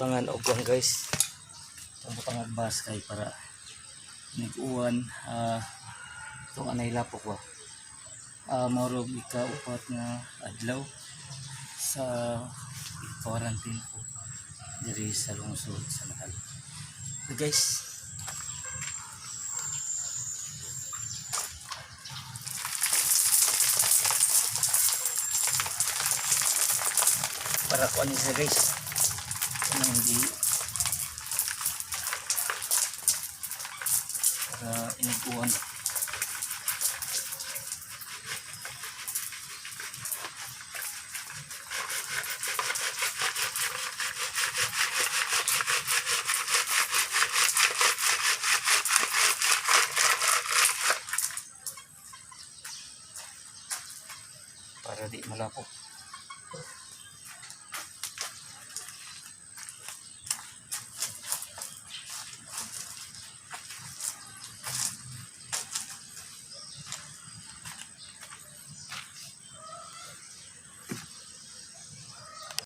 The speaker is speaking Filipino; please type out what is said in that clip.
Pangan ogwang guys. Pang bas kay para nag-uwan itong anay lapok ba. Maurog ika-upat nga adlaw sa quarantine ko diri sa lungsod sa Natal. So guys, para ko ano siya guys, na hindi para iniguan. Para di malapok.